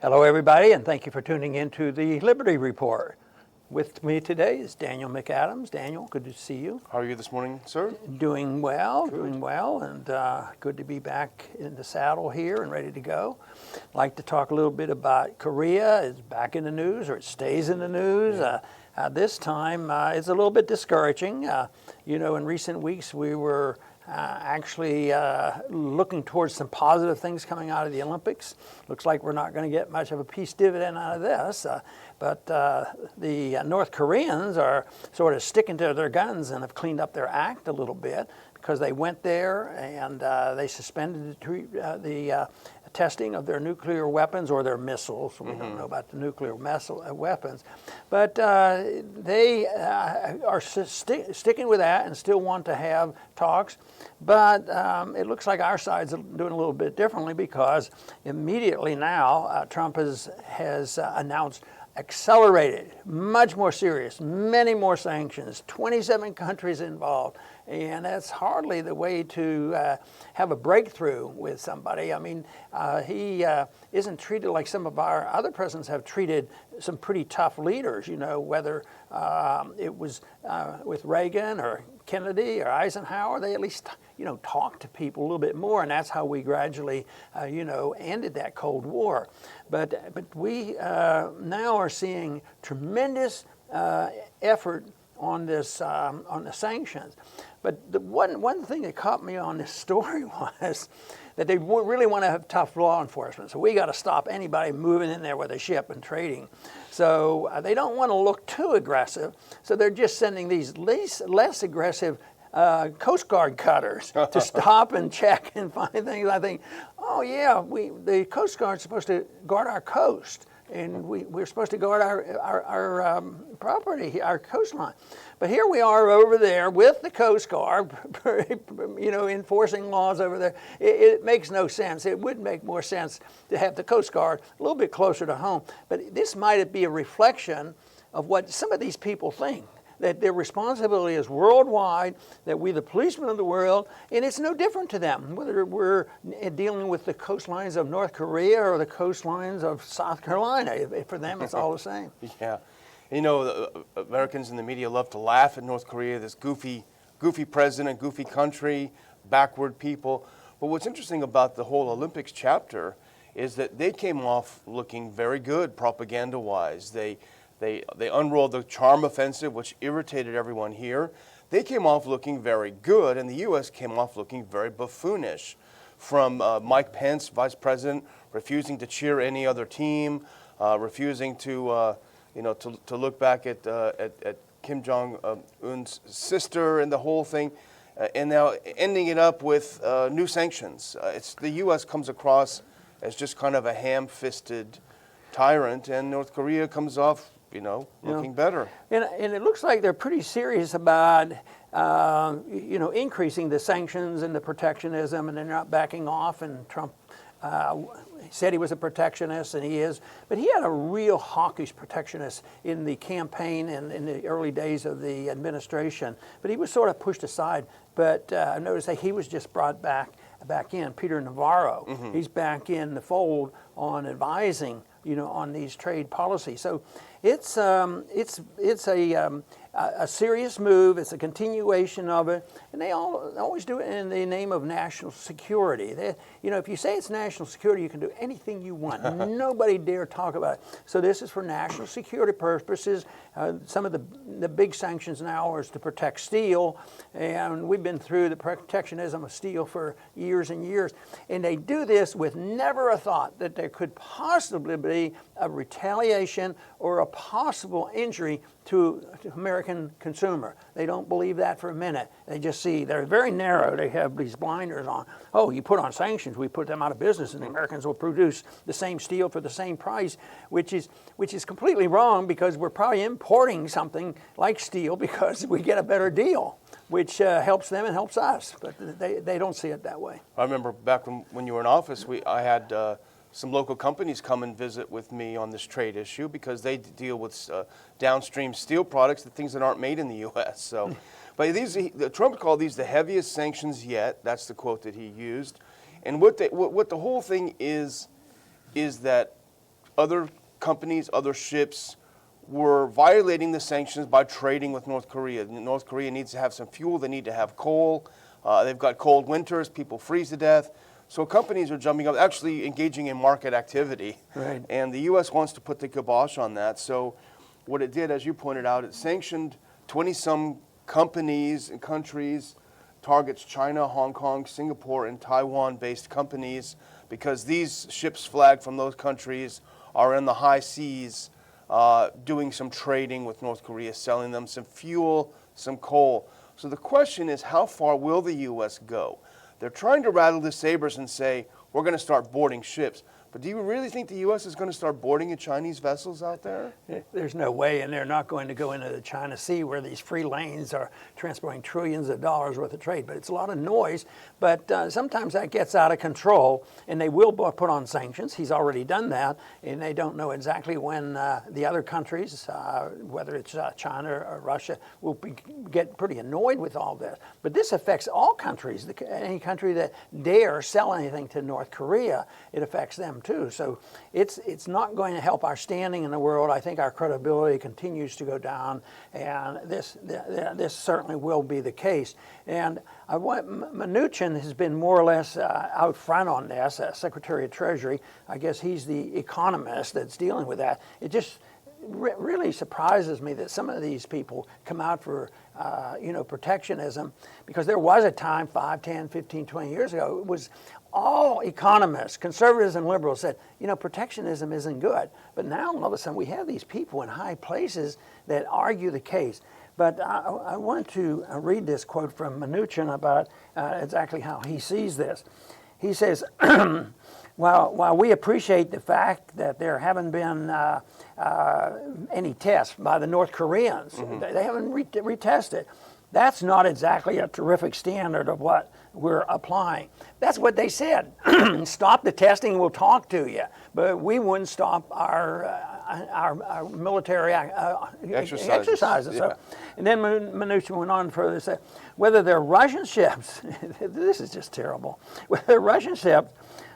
Hello, everybody, and thank you for tuning in to the Liberty Report. With me today is Daniel McAdams. Daniel, good to see you. How are you this morning, sir? Doing well, and good to be back in the saddle here and ready to go. I'd like to talk a little bit about Korea. It's back in the news, or it stays in the news. This time, it's a little bit discouraging. In recent weeks, we were actually looking towards some positive things coming out of the Olympics. Looks like we're not going to get much of a peace dividend out of this, but the North Koreans are sort of sticking to their guns and have cleaned up their act a little bit because they went there and they suspended the testing of their nuclear weapons or their missiles. We don't know about the nuclear weapons. But they are sticking with that and still want to have talks. But it looks like our side's doing a little bit differently because immediately now Trump has announced accelerated, much more serious, many more sanctions, 27 countries involved. And that's hardly the way to have a breakthrough with somebody. I mean, he isn't treated like some of our other presidents have treated some pretty tough leaders, whether it was with Reagan or Kennedy or Eisenhower. They at least, talked to people a little bit more, and that's how we gradually, ended that Cold War. But we now are seeing tremendous effort on this on the sanctions. But the one thing that caught me on this story was that they really want to have tough law enforcement. So we got to stop anybody moving in there with a ship and trading. So they don't want to look too aggressive. So they're just sending these less aggressive Coast Guard cutters to stop and check and find things. I think, the Coast Guard's supposed to guard our coast. And we're supposed to guard our property, our coastline. But here we are over there with the Coast Guard, enforcing laws over there. It makes no sense. It would make more sense to have the Coast Guard a little bit closer to home. But this might be a reflection of what some of these people think, that their responsibility is worldwide, that we're the policemen of the world, and it's no different to them, whether we're dealing with the coastlines of North Korea or the coastlines of South Carolina. For them, it's all the same. Yeah. Americans in the media love to laugh at North Korea, this goofy president, goofy country, backward people. But what's interesting about the whole Olympics chapter is that they came off looking very good propaganda-wise. They unrolled the charm offensive, which irritated everyone here. They came off looking very good, and the U.S. came off looking very buffoonish. From Mike Pence, vice president, refusing to cheer any other team, refusing to look back at Kim Jong-Un's sister and the whole thing, and now ending it up with new sanctions. The U.S. comes across as just kind of a ham-fisted tyrant, and North Korea comes off looking better. And it looks like they're pretty serious about, increasing the sanctions and the protectionism, and they're not backing off. And Trump said he was a protectionist, and he is. But he had a real hawkish protectionist in the campaign and in the early days of the administration. But he was sort of pushed aside. But I noticed that he was just brought back in. Peter Navarro, he's back in the fold on advising, on these trade policies. So it's a serious move. It's a continuation of it, and they always do it in the name of national security. If you say it's national security, you can do anything you want. Nobody dare talk about it. So this is for national security purposes. Some of the big sanctions now is to protect steel, and we've been through the protectionism of steel for years and years. And they do this with never a thought that there could possibly be a retaliation or a possible injury to American consumer. They don't believe that for a minute. They just see they're very narrow. They have these blinders on. Oh, you put on sanctions, we put them out of business, and the Americans will produce the same steel for the same price, which is completely wrong, because we're probably importing something like steel because we get a better deal, which helps them and helps us. But they don't see it that way. I remember back when you were in office, I had some local companies come and visit with me on this trade issue because they deal with downstream steel products, the things that aren't made in the U.S. So, but Trump called these the heaviest sanctions yet. That's the quote that he used. And what the whole thing is that other companies, other ships were violating the sanctions by trading with North Korea. North Korea needs to have some fuel. They need to have coal. They've got cold winters. People freeze to death. So companies are jumping up, actually engaging in market activity. Right. And the U.S. wants to put the kibosh on that. So what it did, as you pointed out, it sanctioned 20-some companies and countries, targets China, Hong Kong, Singapore, and Taiwan-based companies, because these ships flagged from those countries are in the high seas doing some trading with North Korea, selling them some fuel, some coal. So the question is, how far will the U.S. go? They're trying to rattle the sabers and say, we're going to start boarding ships. But do you really think the U.S. is going to start boarding Chinese vessels out there? There's no way, and they're not going to go into the China Sea where these free lanes are transporting trillions of dollars worth of trade. But it's a lot of noise. But sometimes that gets out of control, and they will put on sanctions. He's already done that, and they don't know exactly when the other countries, whether it's China or Russia, will get pretty annoyed with all this. But this affects all countries. Any country that dare sell anything to North Korea, it affects them too. So it's not going to help our standing in the world. I think our credibility continues to go down, and this certainly will be the case. And Mnuchin has been more or less out front on this, Secretary of Treasury. I guess he's the economist that's dealing with that. It just really surprises me that some of these people come out for protectionism, because there was a time 5, 10, 15, 20 years ago, it was all economists, conservatives and liberals, said, protectionism isn't good. But now all of a sudden we have these people in high places that argue the case. But I want to read this quote from Mnuchin about exactly how he sees this. He says, while we appreciate the fact that there haven't been any tests by the North Koreans, they haven't retested, that's not exactly a terrific standard of what we're applying. That's what they said. Stop the testing, we'll talk to you. But we wouldn't stop our military exercises. Yeah. So, and then Mnuchin went on further to say, whether they're Russian ships, this is just terrible, whether they're Russian ships,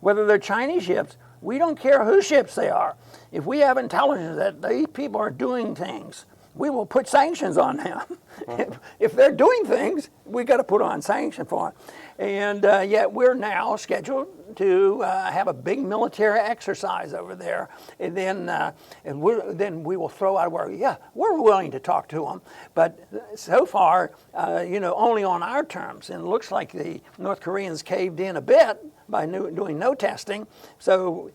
whether they're Chinese ships, we don't care whose ships they are. If we have intelligence that these people are doing things, we will put sanctions on them. If they're doing things, we got to put on sanctions for them. And yet we're now scheduled to have a big military exercise over there, and then we will throw out a word. Yeah, we're willing to talk to them, but so far, only on our terms. And it looks like the North Koreans caved in a bit by doing no testing. So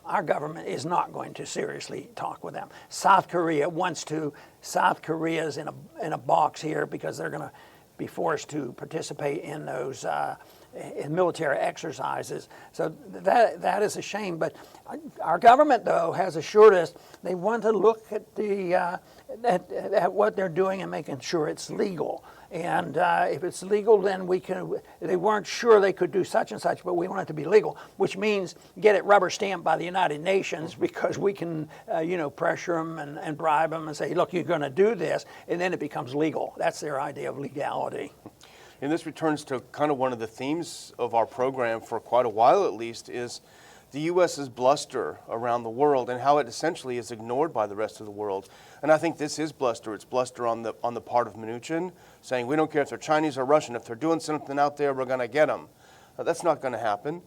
our government is not going to seriously talk with them. South Korea wants to. South Korea is in a box here because they're going to be forced to participate in those in military exercises. So that is a shame. But our government, though, has assured us they want to look at at what they're doing and making sure it's legal. And if it's legal, then we can. They weren't sure they could do such and such, but we want it to be legal, which means get it rubber stamped by the United Nations, because we can, pressure them and bribe them and say, look, you're going to do this, and then it becomes legal. That's their idea of legality. And this returns to kind of one of the themes of our program for quite a while, at least, is the U.S.'s bluster around the world and how it essentially is ignored by the rest of the world. And I think this is bluster. It's bluster on the part of Mnuchin, saying we don't care if they're Chinese or Russian. If they're doing something out there, we're going to get them. That's not going to happen.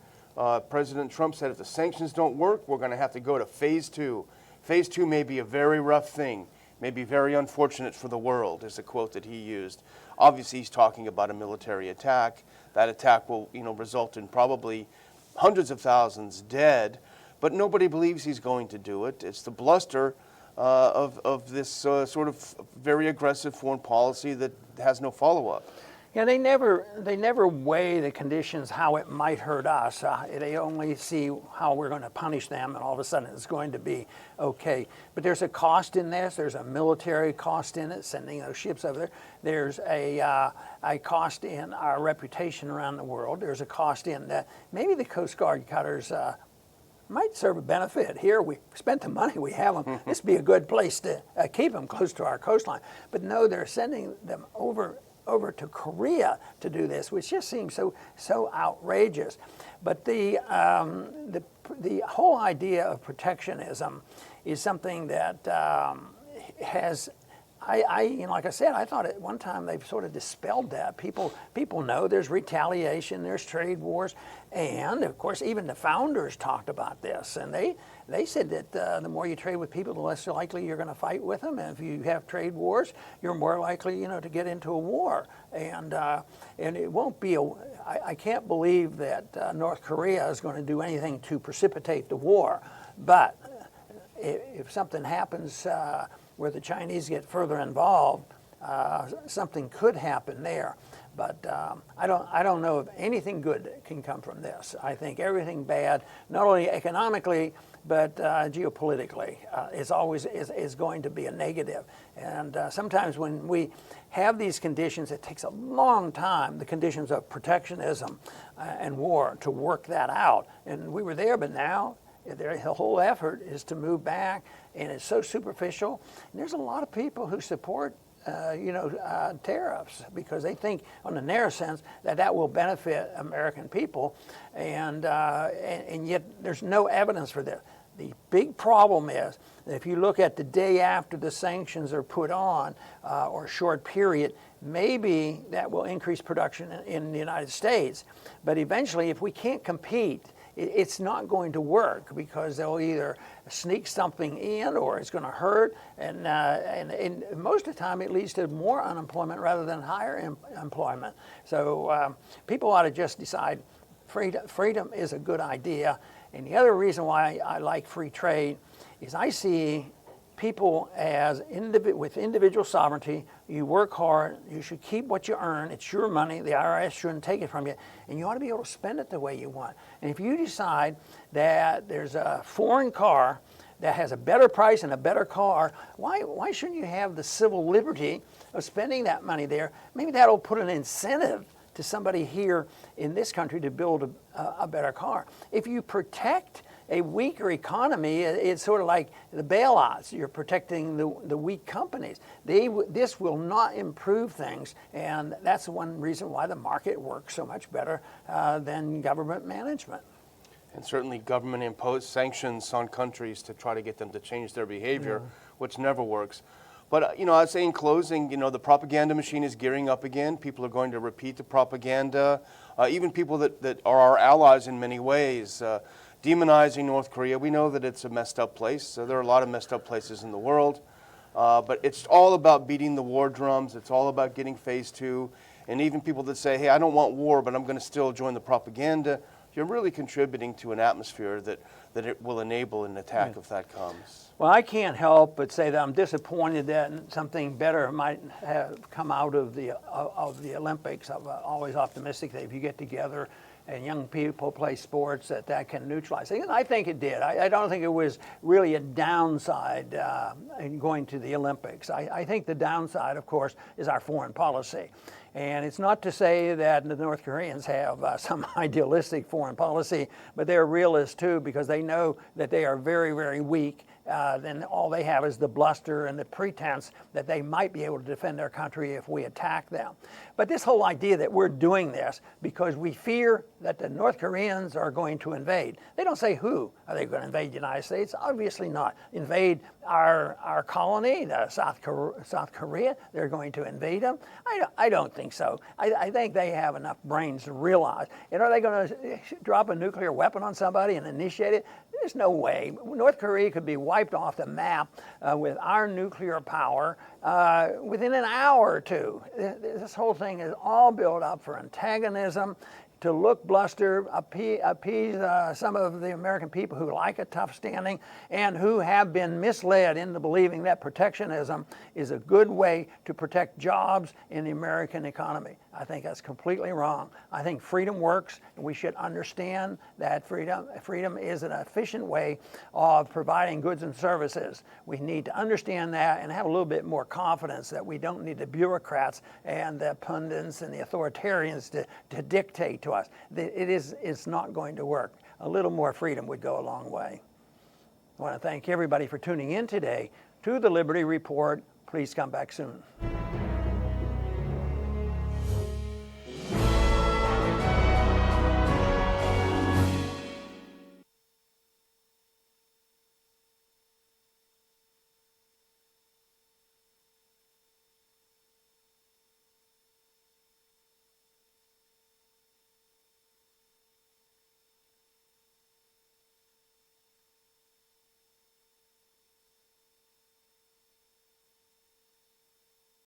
President Trump said if the sanctions don't work, we're going to have to go to phase 2. Phase 2 may be a very rough thing, may be very unfortunate for the world, is the quote that he used. Obviously, he's talking about a military attack. That attack will, result in probably hundreds of thousands dead, but nobody believes he's going to do it. It's the bluster of this sort of very aggressive foreign policy that has no follow-up. Yeah, they never weigh the conditions, how it might hurt us. They only see how we're going to punish them, and all of a sudden it's going to be okay. But there's a cost in this. There's a military cost in it, sending those ships over there. There's a cost in our reputation around the world. There's a cost in that maybe the Coast Guard cutters might serve a benefit. Here we spent the money, we have them. This would be a good place to keep them close to our coastline. But no, they're sending them over to Korea to do this, which just seems so outrageous. But the the whole idea of protectionism is something that has. Like I said, I thought at one time they've sort of dispelled that. People know there's retaliation, there's trade wars, and of course even the founders talked about this, and they said that the more you trade with people, the less likely you're going to fight with them, and if you have trade wars, you're more likely, to get into a war, and it won't be I can't believe that North Korea is going to do anything to precipitate the war, but if something happens where the Chinese get further involved, something could happen there. But I don't know if anything good can come from this. I think everything bad, not only economically, but geopolitically, is going to be a negative. And sometimes when we have these conditions, it takes a long time, the conditions of protectionism and war, to work that out. And we were there, but now the whole effort is to move back, and it's so superficial. And there's a lot of people who support, tariffs because they think, on the narrow sense, that will benefit American people, and yet there's no evidence for this. The big problem is that if you look at the day after the sanctions are put on, or a short period, maybe that will increase production in the United States. But eventually, if we can't compete, it's not going to work because they'll either sneak something in or it's going to hurt, and most of the time it leads to more unemployment rather than higher employment. So people ought to just decide freedom is a good idea. And the other reason why I like free trade is I see people as with individual sovereignty. You work hard, you should keep what you earn, it's your money, the IRS shouldn't take it from you, and you ought to be able to spend it the way you want. And if you decide that there's a foreign car that has a better price and a better car, why shouldn't you have the civil liberty of spending that money there? Maybe that'll put an incentive to somebody here in this country to build a better car. If you protect a weaker economy, it's sort of like the bailouts. You're protecting the weak companies. This will not improve things, and that's one reason why the market works so much better than government management. And certainly government imposed sanctions on countries to try to get them to change their behavior, which never works. But, I'd say in closing, the propaganda machine is gearing up again. People are going to repeat the propaganda. Even people that are our allies in many ways, demonizing North Korea. We know that it's a messed up place. There are a lot of messed up places in the world. But it's all about beating the war drums. It's all about getting phase 2. And even people that say, hey, I don't want war, but I'm going to still join the propaganda, you're really contributing to an atmosphere that it will enable an attack if that comes. Well, I can't help but say that I'm disappointed that something better might have come out of the Olympics. I'm always optimistic that if you get together and young people play sports, that can neutralize things. And I think it did. I don't think it was really a downside in going to the Olympics. I think the downside, of course, is our foreign policy. And it's not to say that the North Koreans have some idealistic foreign policy, but they're realists too, because they know that they are very, very weak. Then all they have is the bluster and the pretense that they might be able to defend their country if we attack them. But this whole idea that we're doing this because we fear that the North Koreans are going to invade. They don't say who. Are they going to invade the United States? Obviously not. Invade our colony, South Korea. They're going to invade them? I don't think so. I think they have enough brains to realize. And are they going to drop a nuclear weapon on somebody and initiate it? There's no way. North Korea could be wiped off the map with our nuclear power within an hour or two. This whole thing is all built up for antagonism, to look bluster, appease some of the American people who like a tough standing and who have been misled into believing that protectionism is a good way to protect jobs in the American economy. I think that's completely wrong. I think freedom works, and we should understand that freedom is an efficient way of providing goods and services. We need to understand that and have a little bit more confidence that we don't need the bureaucrats and the pundits and the authoritarians to dictate to us. It's not going to work. A little more freedom would go a long way. I want to thank everybody for tuning in today to the Liberty Report. Please come back soon.